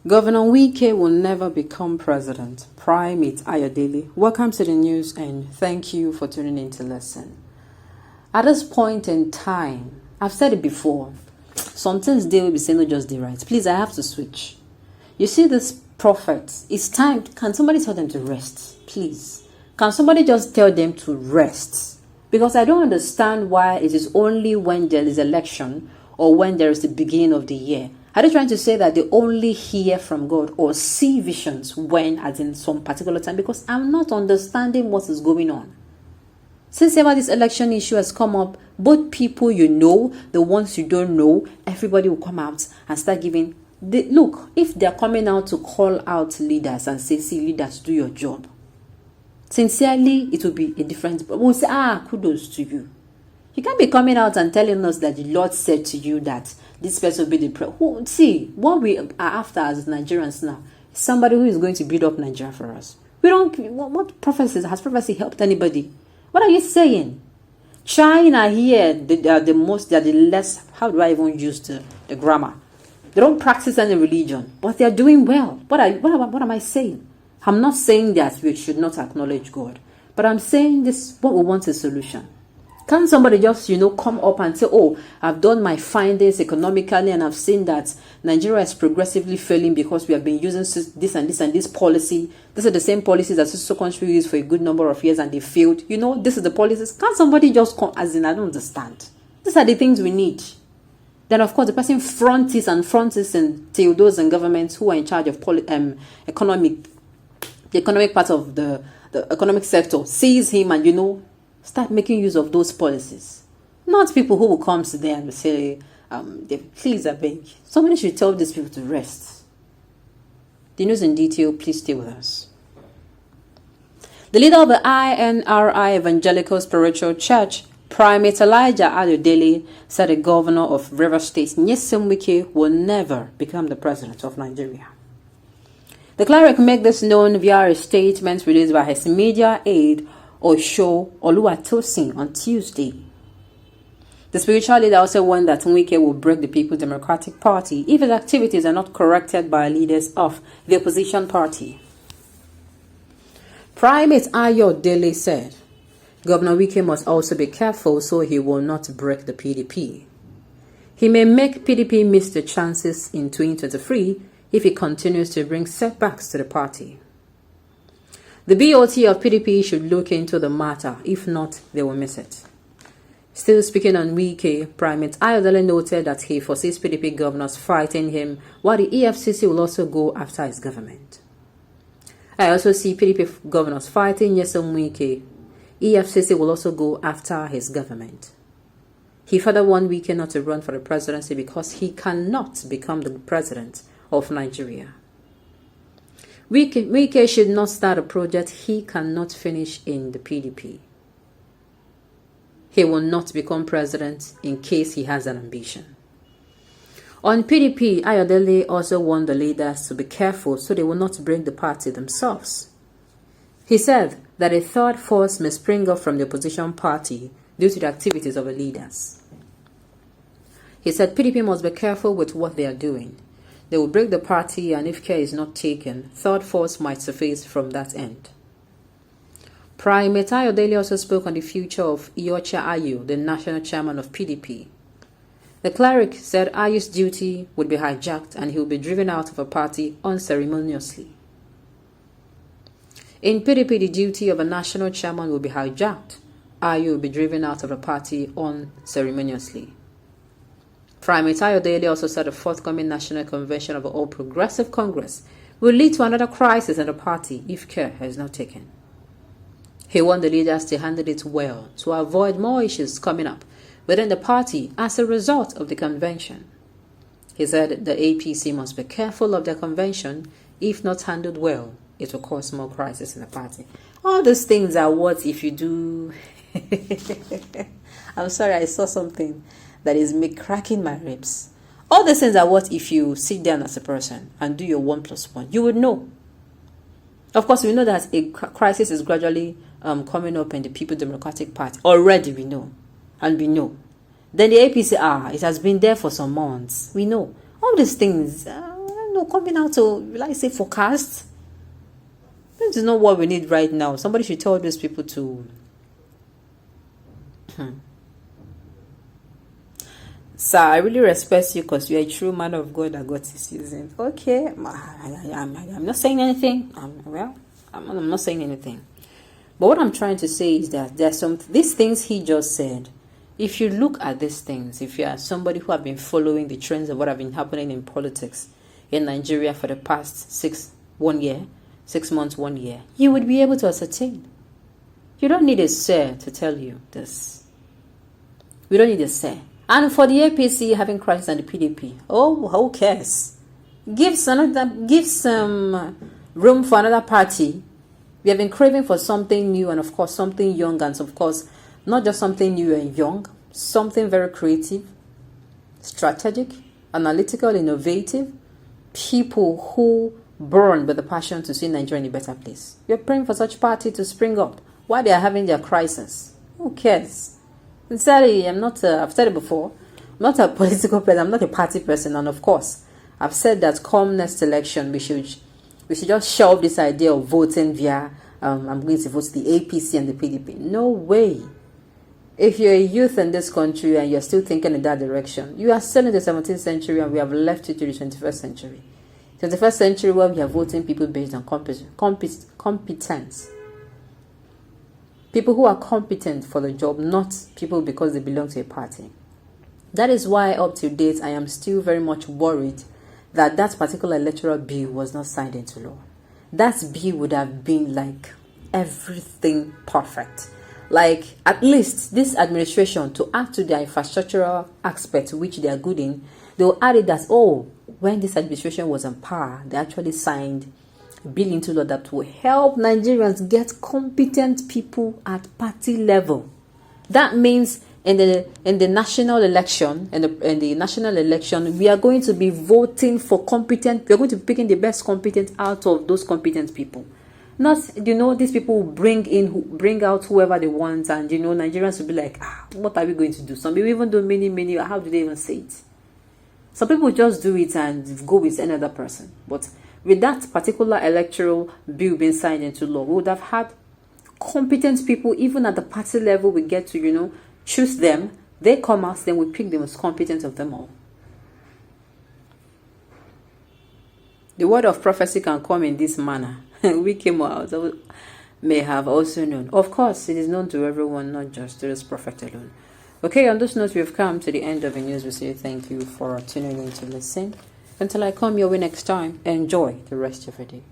Governor Wike will never become president. Primate Ayodele. Welcome to the news and thank you for tuning in to listen. At this point in time, I've said it before, some things they will be saying not just the right. Please, I have to switch. You see this prophet, it's time. Can somebody tell them to rest? Please. Can somebody just tell them to rest? Because I don't understand why it is only when there is election or when there is the beginning of the year. Are they trying to say that they only hear from God or see visions when, as in some particular time? Because I'm not understanding what is going on. Since ever this election issue has come up, both people you know, the ones you don't know, everybody will come out and start giving. Look, if they're coming out to call out leaders and say, see, leaders, do your job. Sincerely, it will be a different. We'll say, kudos to you. You can't be coming out and telling us that the Lord said to you that this person will be the see, what we are after as Nigerians now is somebody who is going to build up Nigeria for us. We don't. What prophecies has prophecy helped anybody? What are you saying? China here, they are the less. How do I even use the grammar? They don't practice any religion, but they are doing well. What am I saying? I'm not saying that we should not acknowledge God, but I'm saying this. What we want is a solution. Can somebody just, come up and say, oh, I've done my findings economically and I've seen that Nigeria is progressively failing because we have been using this and this and this policy. These are the same policies that sister country used for a good number of years and they failed. This is the policies. Can somebody just come, as in, I don't understand. These are the things we need. Then, of course, the person fronts until those in government who are in charge of the economic part of the economic sector sees him and, start making use of those policies. Not people who will come to them and say, please, I beg. Somebody should tell these people to rest. The news in detail, please stay with us. The leader of the INRI Evangelical Spiritual Church, Primate Ayodele, said the governor of Rivers State, Wike, will never become the president of Nigeria. The cleric made this known via a statement released by his media aide, Osho Oluwatosin, on Tuesday. The spiritual leader also warned that Wike will break the People's Democratic Party if his activities are not corrected by leaders of the opposition party. Primate Ayodele said, Governor Wike must also be careful so he will not break the PDP. He may make PDP miss the chances in 2023 if he continues to bring setbacks to the party. The BOT of PDP should look into the matter. If not, they will miss it. Still speaking on Wike, Primate Ayodele noted that he foresees PDP governors fighting him, while the EFCC will also go after his government. I also see PDP governors fighting Wike. EFCC will also go after his government. He further warned Wike not to run for the presidency because he cannot become the president of Nigeria. Wike should not start a project he cannot finish in the PDP. He will not become president in case he has an ambition. On PDP, Ayodele also warned the leaders to be careful so they will not break the party themselves. He said that a third force may spring up from the opposition party due to the activities of the leaders. He said PDP must be careful with what they are doing. They will break the party, and if care is not taken, third force might surface from that end. Primate Ayodele also spoke on the future of Iyorchia Ayu, the national chairman of PDP. The cleric said Ayu's duty would be hijacked and he will be driven out of a party unceremoniously. In PDP, the duty of a national chairman will be hijacked. Ayu will be driven out of the party unceremoniously. Primate Ayodele also said the forthcoming National Convention of the All Progressive Congress will lead to another crisis in the party if care is not taken. He warned the leaders to handle it well to avoid more issues coming up within the party as a result of the convention. He said the APC must be careful of their convention. If not handled well, it will cause more crisis in the party. All those things are what if you do... I'm sorry, I saw something that is me cracking my ribs. All these things are what if you sit down as a person and do your 1+1, you would know. Of course, we know that a crisis is gradually coming up in the People's Democratic Party. Already we know. And we know. Then the APC, it has been there for some months. We know. All these things, coming out to, will I say, forecast? This is not what we need right now. Somebody should tell these people to... Sir, I really respect you because you're a true man of God that God is using. Okay, I'm not saying anything. I'm not saying anything. But what I'm trying to say is that there's these things he just said. If you look at these things, if you are somebody who have been following the trends of what have been happening in politics in Nigeria for the past 6 months, 1 year, you would be able to ascertain. You don't need a sir to tell you this. We don't need a sir. And for the APC having crisis and the PDP, who cares? Give some room for another party. We have been craving for something new and, of course, something young, and, of course, not just something new and young, something very creative, strategic, analytical, innovative, people who burn with the passion to see Nigeria in a better place. We're praying for such party to spring up while they are having their crisis. Who cares? Sincerely, I've said it before, I'm not a political person, I'm not a party person, and of course, I've said that come next election, we should just shelve this idea of voting via, I'm going to vote the APC and the PDP. No way. If you're a youth in this country and you're still thinking in that direction, you are still in the 17th century and we have left it to the 21st century. 21st century where we are voting people based on competence. People who are competent for the job, not people because they belong to a party. That is why up to date, I am still very much worried that that particular electoral bill was not signed into law. That bill would have been like everything perfect. Like at least this administration, to add to their infrastructural aspect, which they are good in, they will add it that, when this administration was in power, they actually signed bill into law that will help Nigerians get competent people at party level. That means in the national election, we are going to be voting for competent. We are going to be picking the best competent out of those competent people. Not, these people will bring out whoever they want, and Nigerians will be like, what are we going to do? Some people even do many. How do they even say it? Some people just do it and go with another person, but with that particular electoral bill being signed into law, we would have had competent people, even at the party level. We get to, choose them. They come out, then we pick the most competent of them all. The word of prophecy can come in this manner. We came out, may have also known. Of course, it is known to everyone, not just to this prophet alone. Okay, on this note, we've come to the end of the news. We say thank you for tuning in to listen. Until I come your way next time, enjoy the rest of your day.